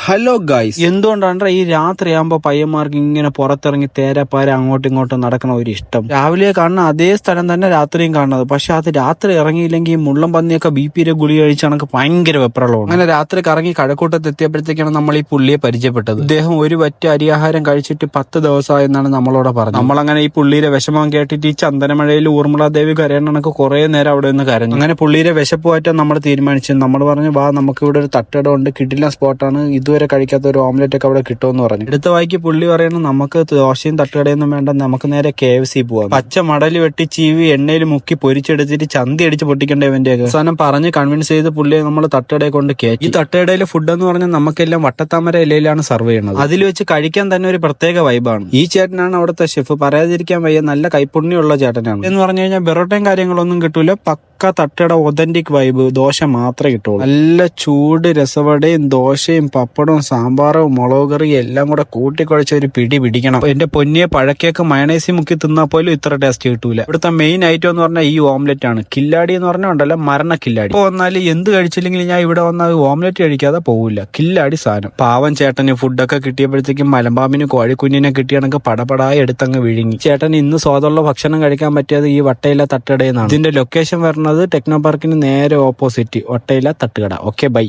Hello guys, എന്തുകൊണ്ടാണ് ഈ രാത്രിയാകുമ്പോ പയ്യന്മാർക്ക് ഇങ്ങനെ പുറത്തിറങ്ങി തേരാപ്പാര അങ്ങോട്ടും ഇങ്ങോട്ടും നടക്കണ ഒരു ഇഷ്ടം? രാവിലെ കാണുന്ന അതേ സ്ഥലം തന്നെ രാത്രിയും കാണുന്നത്, പക്ഷെ അത് രാത്രി ഇറങ്ങിയില്ലെങ്കിൽ ഈ മുള്ളം പന്നിയൊക്കെ ബിപിയുടെ ഗുളി കഴിച്ച് കണക്ക് ഭയങ്കര വെപ്രളമാണ്. അങ്ങനെ രാത്രി കറങ്ങി കഴക്കൂട്ടത്ത് എത്തിയപ്പോഴത്തേക്കാണ് നമ്മൾ ഈ പുള്ളിയെ പരിചയപ്പെട്ടത്. ഇദ്ദേഹം ഒരു വറ്റ അരിയാഹാരം കഴിച്ചിട്ട് 10 ദിവസമായെന്നാണ് നമ്മളോട് പറഞ്ഞത്. നമ്മളങ്ങനെ ഈ പുള്ളിയുടെ വിഷമം കേട്ടിട്ട് ഈ ചന്ദനമഴയിൽ ഊർമിളാദേവി കരയണക്ക് കുറെ നേരം അവിടെ നിന്ന് കരഞ്ഞു. അങ്ങനെ പുള്ളിയുടെ വിശപ്പ് മാറ്റാൻ നമ്മൾ തീരുമാനിച്ചു. നമ്മൾ പറഞ്ഞു, വാ നമുക്ക് ഇവിടെ ഒരു തട്ടിടം ഉണ്ട്, കിടിലൻ സ്പോട്ടാണ്, ഇതുവരെ കഴിക്കാത്ത ഒരു ഓംലെറ്റ് ഒക്കെ അവിടെ കിട്ടുമെന്ന് പറഞ്ഞു. അടുത്ത വായിക്ക് പുള്ളി പറയണം, നമുക്ക് ദോശയും തട്ടുകടയൊന്നും വേണ്ട, നമുക്ക് നേരെ KFC പോവാം. പച്ച മടല് വെട്ടി ചീവി എണ്ണയിൽ മുക്കി പൊരിച്ചെടുത്തിട്ട് ചന്തി അടിച്ച് പൊട്ടിക്കേണ്ട ഇവന്റെ അവസാനം പറഞ്ഞ് കൺവിൻസ് ചെയ്ത് പുള്ളിയെ നമ്മൾ തട്ടുകടയെ കൊണ്ട് കയറ്റി. ഈ തട്ടുകടയിലെ ഫുഡ് എന്ന് പറഞ്ഞാൽ നമുക്കെല്ലാം വട്ടത്താമര ഇലയിലാണ് സർവ് ചെയ്യുന്നത്. അതിൽ വെച്ച് കഴിക്കാൻ തന്നെ ഒരു പ്രത്യേക വൈബാണ്. ഈ ചേട്ടനാണ് അവിടുത്തെ ഷെഫ്, പറയാതിരിക്കാൻ വയ്യ, നല്ല കൈപ്പുണ്യമുള്ള ചേട്ടനാണ്. എന്ന് പറഞ്ഞു കഴിഞ്ഞാൽ ബെറോട്ടയും കാര്യങ്ങളൊന്നും കിട്ടൂല, പക്ക തട്ടുകട ഒതന്റിക് വൈബ്. ദോശ മാത്രമേ കിട്ടുള്ളൂ. നല്ല ചൂട് രസവടയും ദോശയും പപ്പടവും സാമ്പാറും മുളക് കറിയും എല്ലാം കൂടെ കൂട്ടിക്കുഴച്ച് ഒരു പിടി പിടിക്കണം. എന്റെ പൊന്നിയെ പഴക്കേക്ക് മയണൈസി മുക്കി തിന്നാൽ പോലും ഇത്ര ടേസ്റ്റ് കിട്ടൂല. ഇവിടുത്തെ മെയിൻ ഐറ്റം എന്ന് പറഞ്ഞാൽ ഈ ഓംലെറ്റ് ആണ്. കില്ലാടി എന്ന് പറഞ്ഞാൽ ഉണ്ടല്ലോ, മരണ കില്ലാടി. ഇപ്പൊ വന്നാല് എന്ത് കഴിച്ചില്ലെങ്കിൽ ഞാൻ ഇവിടെ വന്നാൽ ഓംലെറ്റ് കഴിക്കാതെ പോവില്ല. കില്ലാടി സാധനം. പാവം ചേട്ടന് ഫുഡൊക്കെ കിട്ടിയപ്പോഴത്തേക്കും മലമ്പാമ്പിന് കോഴിക്കുഞ്ഞിനെ കിട്ടിയാണെങ്കിൽ പടപടായി എടുത്തങ്ങ് വിഴുങ്ങി. ചേട്ടൻ ഇന്ന് സ്വാദുള്ള ഭക്ഷണം കഴിക്കാൻ പറ്റിയത് ഈ വട്ടയില തട്ടുകടയിൽ നിന്നാണ്. ഇതിന്റെ ലൊക്കേഷൻ വരുന്നത് ടെക്നോ പാർക്കിന് നേരെ ഓപ്പോസിറ്റ് വട്ടയില തട്ടുകട. Okay, by.